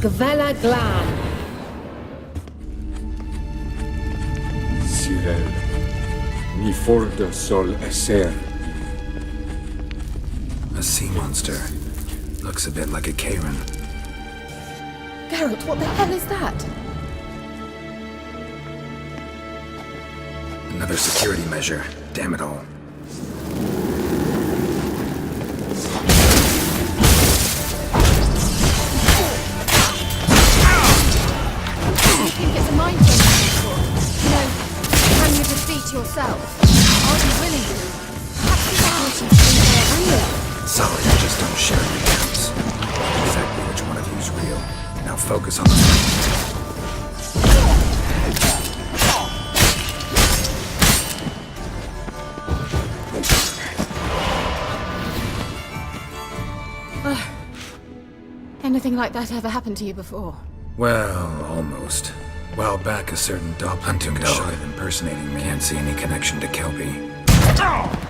Gvella Glan. Cyril, mi fordo sol esser. A sea monster. Looks a bit like a Karen. Geralt, what the hell is that? Another security measure. Damn it all. You think it's a mind control? You know, can you defeat yourself? Are you willing to? Perhaps you can listen to me. Sorry, I just don't share your accounts. Exactly which one of you is real. Now focus on the fight. Anything like that ever happened to you before? Well, almost. While back, a certain doppelganger took a shot at impersonating me. Can't see any connection to Kelpie.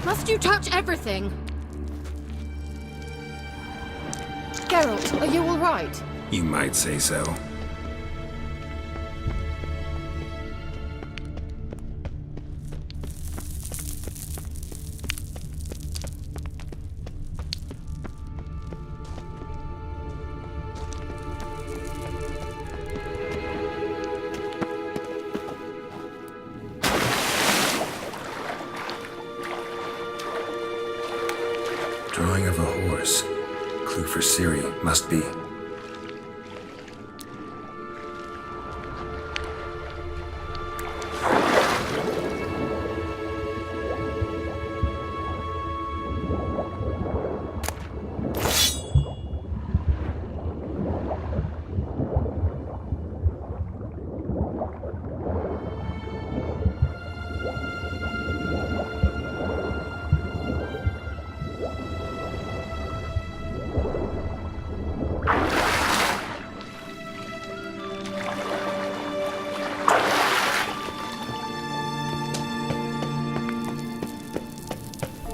Must you touch everything? Geralt, are you all right? You might say so. Drawing of a horse. Clue for Ciri, must be.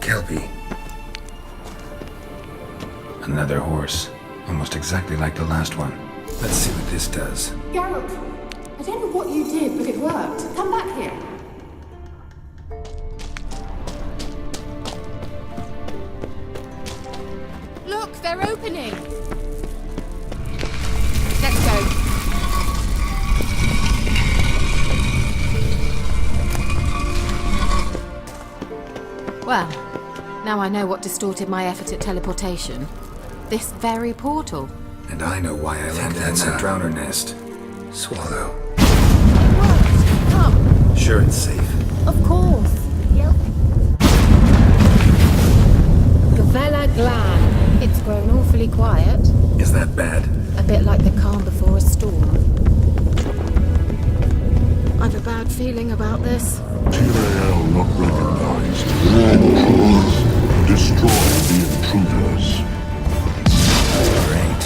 Kelpie. Another horse. Almost exactly like the last one. Let's see what this does. Geralt, I don't know what you did, but it worked. Come back here. Look, they're opening! Let's go. Well, now I know what distorted my effort at teleportation. This very portal. And I know why I landed in that drowner nest. Swallow. What? Come. Sure it's safe. Of course. Yep. Gvella Glan. It's grown awfully quiet. Is that bad? A bit like the calm before a storm. I've a bad feeling about this. TAL not recognized. All destroy the intruders. Great.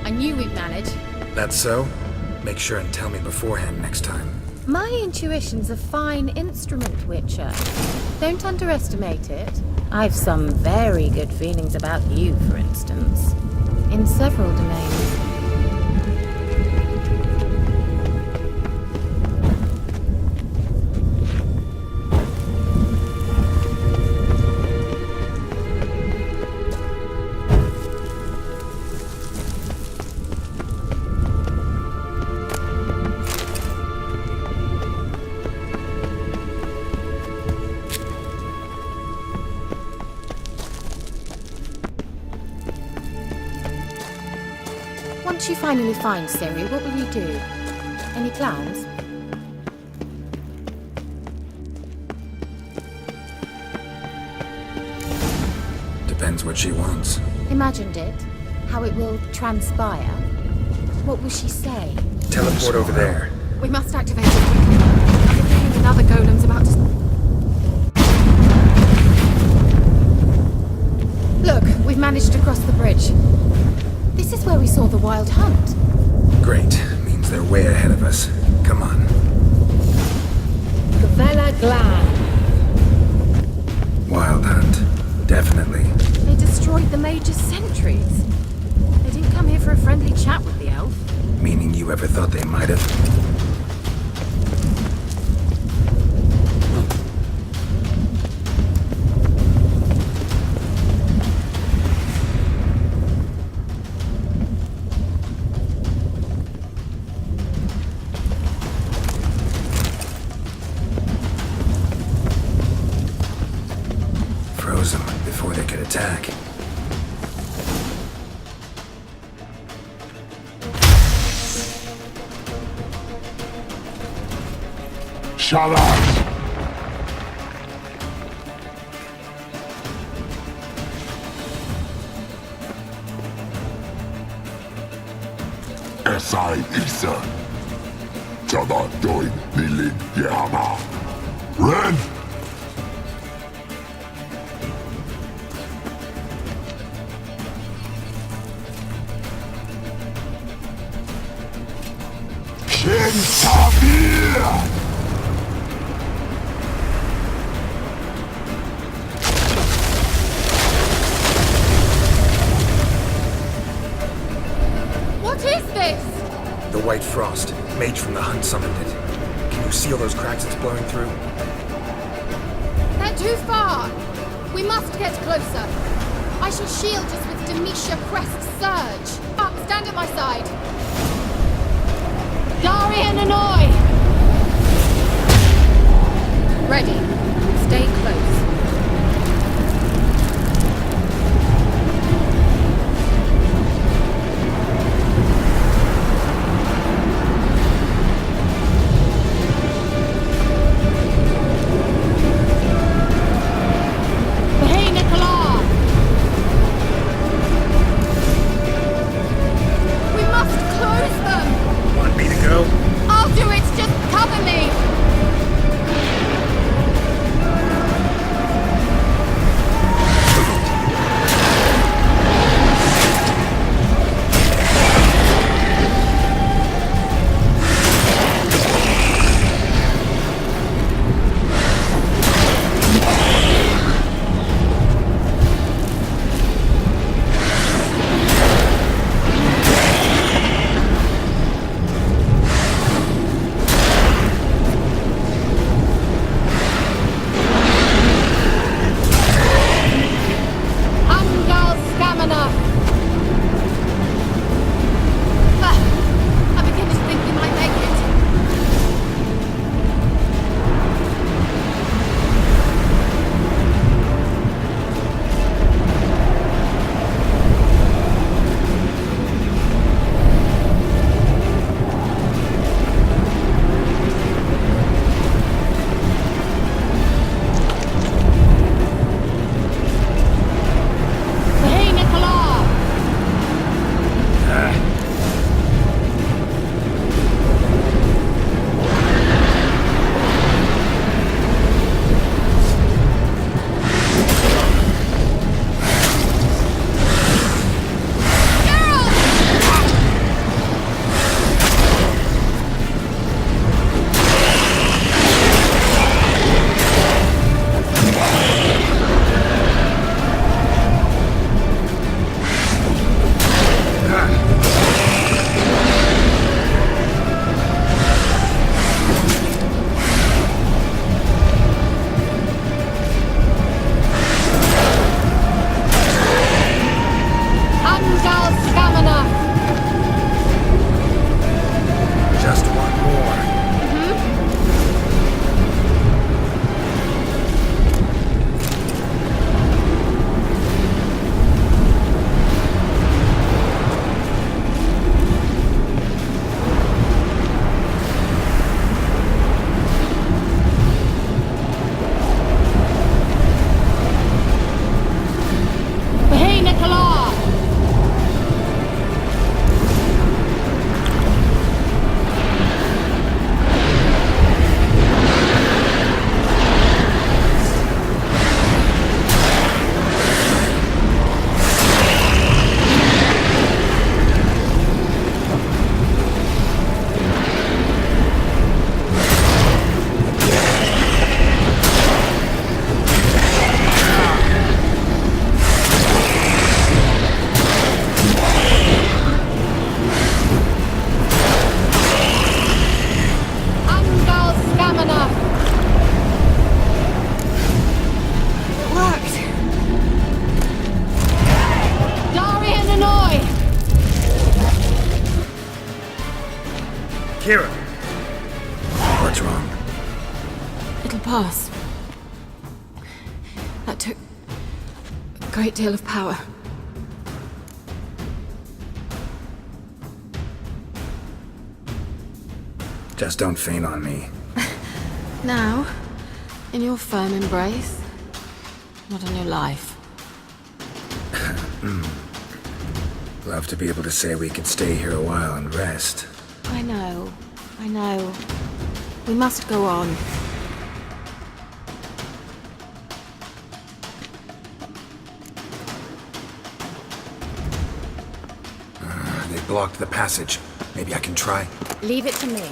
I knew we'd manage. That's so? Make sure and tell me beforehand next time. My intuition's a fine instrument, Witcher. Don't underestimate it. I've some very good feelings about you, for instance. In several domains. Once you finally find Siri, what will you do? Any plans? Depends what she wants. Imagined it? How it will transpire? What will she say? Teleport over there. We must activate it quickly. I think another golem's about to... Look, we've managed to cross the bridge. This is where we saw the wild hunt. Great. Means they're way ahead of us. Come on. Gavella Glan. Wild hunt. Definitely. They destroyed the Major's sentries. They didn't come here for a friendly chat with the elf. Meaning you ever thought they might have? Froze them before they could attack. Shut up! SI Isa. Jada Doin Nilin Yama. Ren! Shin Sabir! What is this? The White Frost. Mage from the hunt summoned it. Can you see all those cracks it's blowing through? They're too far. We must get closer. I shall shield us with Demetia Crest Surge. Up, stand at my side. Darian Annoy! Ready. Stay close. Hey, Nicola! We must close them! Want me to go? I'll do it, just cover me! Kira! What's wrong? It'll pass. That took a great deal of power. Just don't faint on me. Now, in your firm embrace, not on your life. Love to be able to say we could stay here a while and rest. I know. We must go on. They blocked the passage. Maybe I can try. Leave it to me.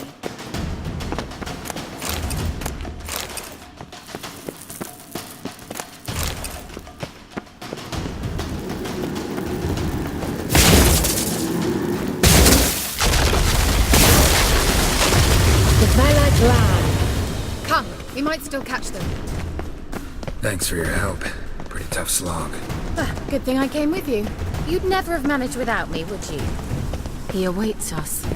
Come, we might still catch them. Thanks for your help. Pretty tough slog. Good thing I came with you. You'd never have managed without me, would you? He awaits us.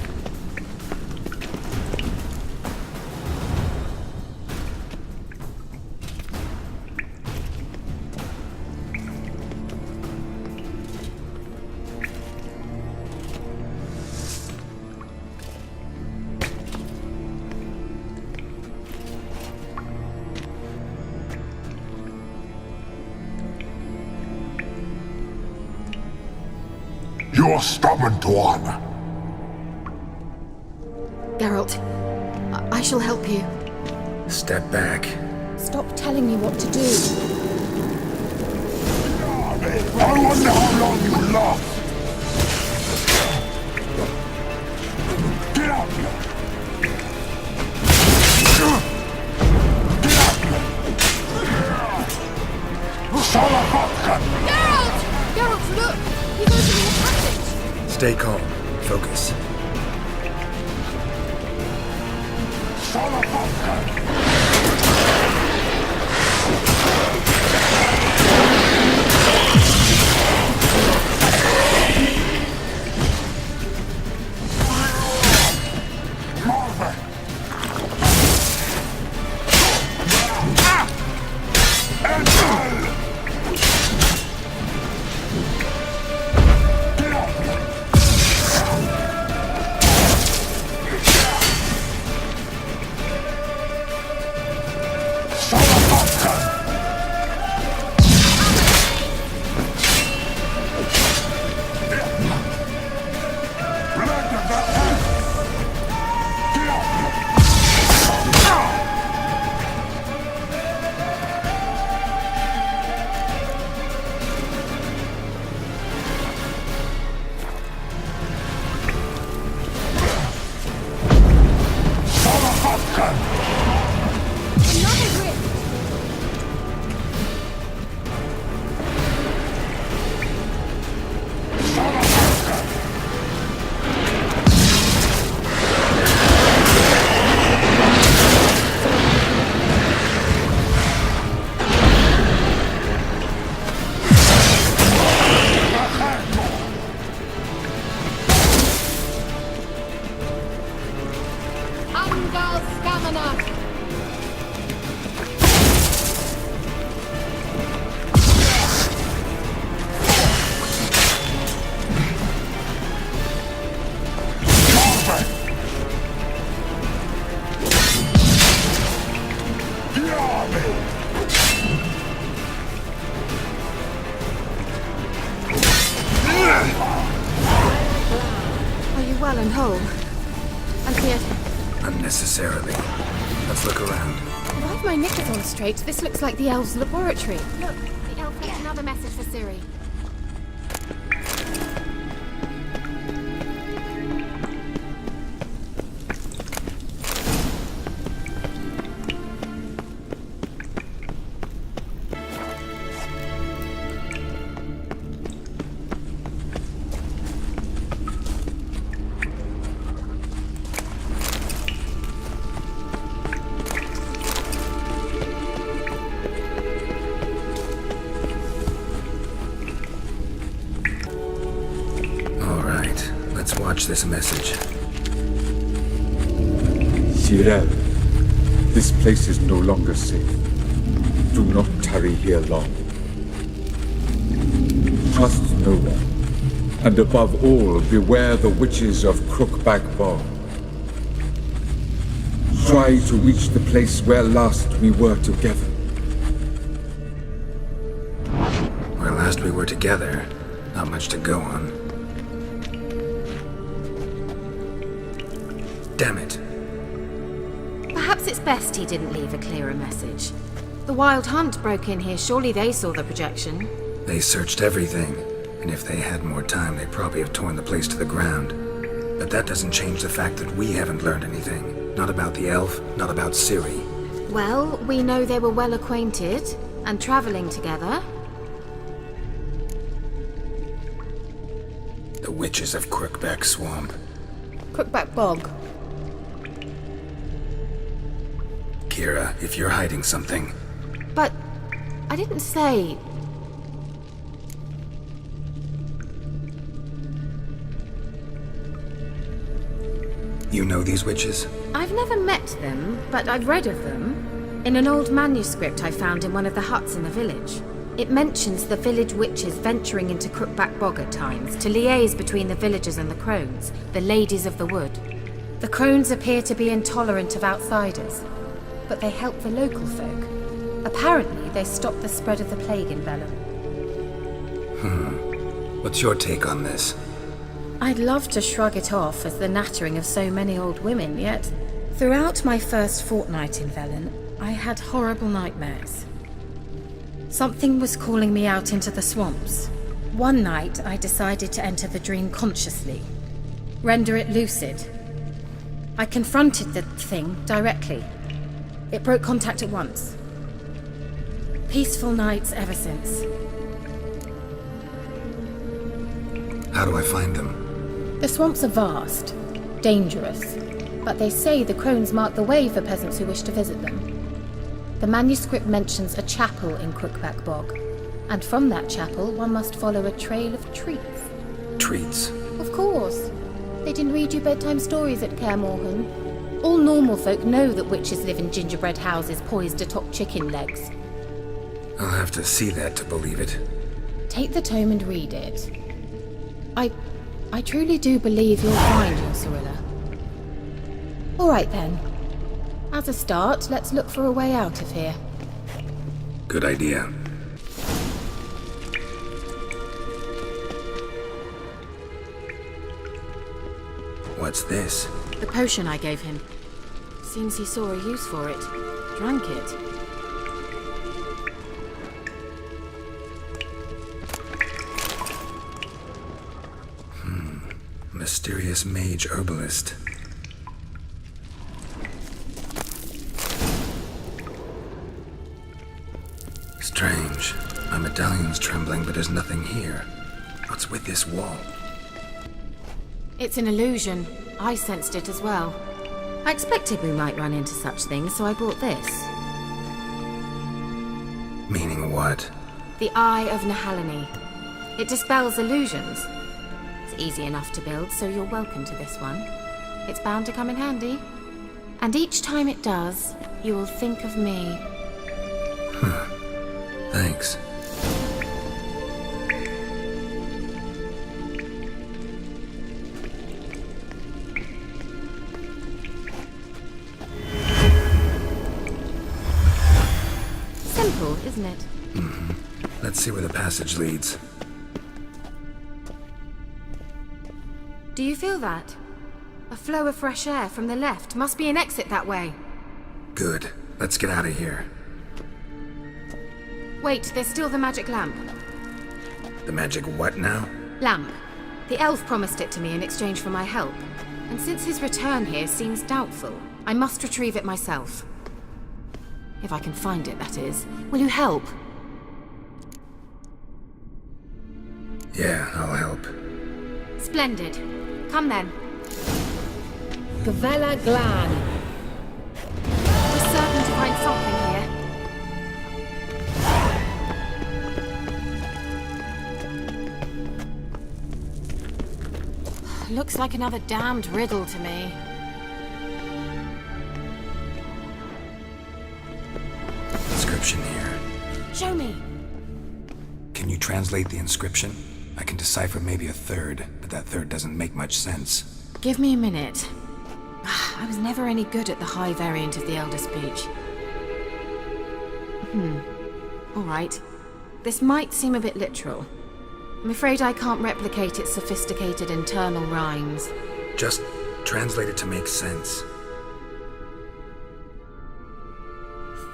You're stubborn one. Geralt, I shall help you. Step back. Stop telling me what to do. I wonder how long you last. Get out! Geralt, look! He's opening a passage! Stay calm. Focus. Well and whole. And here. Unnecessarily. Let's look around. Why have my knickers on straight? This looks like the elves' laboratory. Look, the elf left another message for Ciri. Watch this message. Tyrell, this place is no longer safe. Do not tarry here long. Trust no one, and above all, beware the witches of Crookback Bog. Try to reach the place where last we were together. Where last we were together, not much to go on. Damn it. Perhaps it's best he didn't leave a clearer message. The Wild Hunt broke in here. Surely they saw the projection. They searched everything, and if they had more time, they'd probably have torn the place to the ground. But that doesn't change the fact that we haven't learned anything. Not about the elf, not about Ciri. Well, we know they were well acquainted and traveling together. The witches of Crookback Swamp. Crookback Bog. Kira, if you're hiding something... But I didn't say... You know these witches? I've never met them, but I've read of them. In an old manuscript I found in one of the huts in the village. It mentions the village witches venturing into Crookback Bog at times to liaise between the villagers and the crones, the ladies of the wood. The crones appear to be intolerant of outsiders, but they help the local folk. Apparently, they stopped the spread of the plague in Vellum. What's your take on this? I'd love to shrug it off as the nattering of so many old women, yet throughout my first fortnight in Vellum, I had horrible nightmares. Something was calling me out into the swamps. One night, I decided to enter the dream consciously, render it lucid. I confronted the thing directly. It broke contact at once. Peaceful nights ever since. How do I find them? The swamps are vast, dangerous, but they say the crones mark the way for peasants who wish to visit them. The manuscript mentions a chapel in Crookback Bog, and from that chapel one must follow a trail of treats. Treats? Of course. They didn't read you bedtime stories at Kaer Morhen. All normal folk know that witches live in gingerbread houses poised atop chicken legs. I'll have to see that to believe it. Take the tome and read it. I truly do believe you'll find your Cyrilla. All right then. As a start, let's look for a way out of here. Good idea. What's this? The potion I gave him. Seems he saw a use for it. Drank it. Mysterious mage herbalist. Strange. My medallion's trembling, but there's nothing here. What's with this wall? It's an illusion. I sensed it as well. I expected we might run into such things, so I brought this. Meaning what? The Eye of Nahalani. It dispels illusions. It's easy enough to build, so you're welcome to this one. It's bound to come in handy. And each time it does, you will think of me. Thanks. Simple, isn't it? Let's see where the passage leads. Do you feel that? A flow of fresh air from the left. Must be an exit that way. Good. Let's get out of here. Wait, there's still the magic lamp. The magic what now? Lamp. The elf promised it to me in exchange for my help. And since his return here seems doubtful, I must retrieve it myself. If I can find it, that is. Will you help? Yeah, I'll help. Splendid. Come then. Gavella Glan. We're certain to find something here. Looks like another damned riddle to me. inscription here. Show me. Can you translate the inscription? I can decipher maybe a third, but that third doesn't make much sense. Give me a minute. I was never any good at the high variant of the Elder Speech. All right. This might seem a bit literal. I'm afraid I can't replicate its sophisticated internal rhymes. Just translate it to make sense.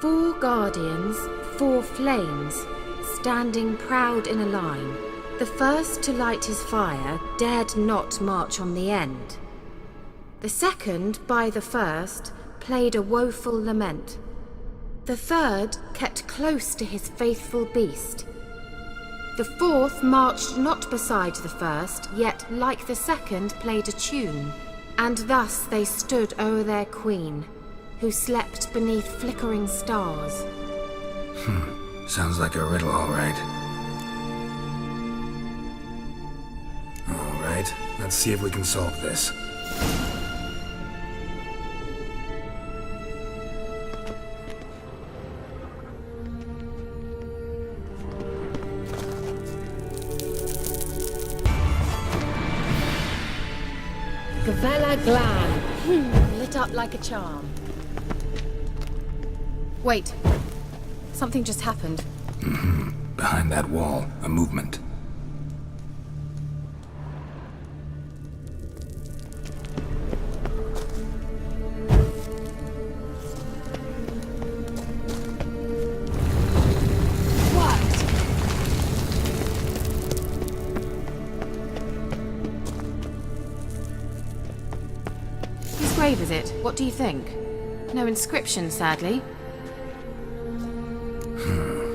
4 guardians, 4 flames, standing proud in a line. The first to light his fire dared not march on the end. The second, by the first, played a woeful lament. The third kept close to his faithful beast. The fourth marched not beside the first, yet like the second played a tune. And thus they stood o'er their queen, who slept beneath flickering stars. Sounds like a riddle, all right. All right, let's see if we can solve this. Gavella Glan, lit up like a charm. Wait, something just happened. Behind that wall, a movement. Whose grave is it? What do you think? No inscription, sadly.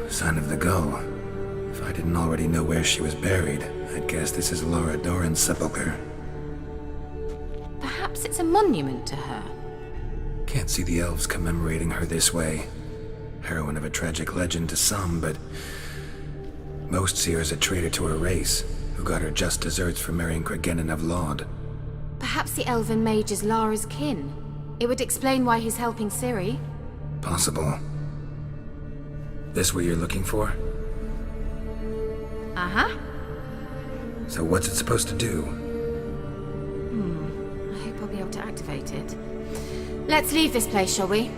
Sign of the gull. If I didn't already know where she was buried, I'd guess this is Laura Doran's sepulcher. Perhaps it's a monument to her. Can't see the elves commemorating her this way. Heroine of a tragic legend to some, but most see her as a traitor to her race, who got her just deserts for marrying Cregennan of Laud. Perhaps the elven mage is Lara's kin. It would explain why he's helping Ciri. Possible. This what you're looking for? Uh-huh. So what's it supposed to do? I hope I'll be able to activate it. Let's leave this place, shall we?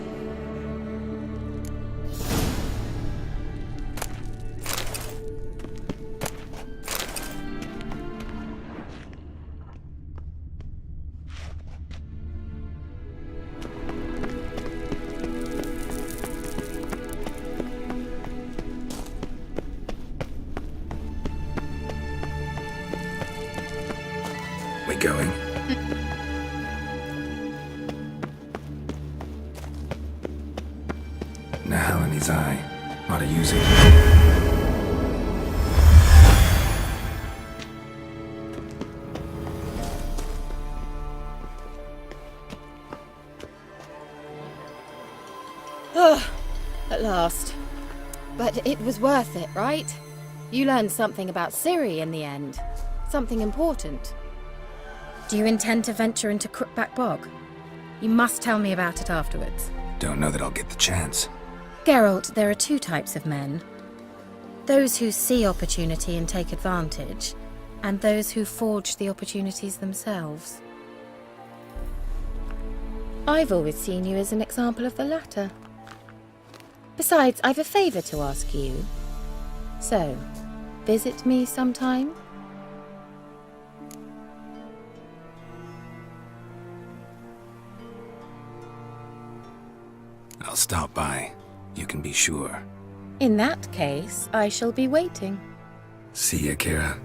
We going? Now in his eye. Ought to use it. At last. But it was worth it, right? You learned something about Ciri in the end. Something important. Do you intend to venture into Crookback Bog? You must tell me about it afterwards. Don't know that I'll get the chance. Geralt, there are 2 types of men. Those who see opportunity and take advantage, and those who forge the opportunities themselves. I've always seen you as an example of the latter. Besides, I've a favor to ask you. So, visit me sometime? I'll stop by. You can be sure. In that case, I shall be waiting. See ya, Kira.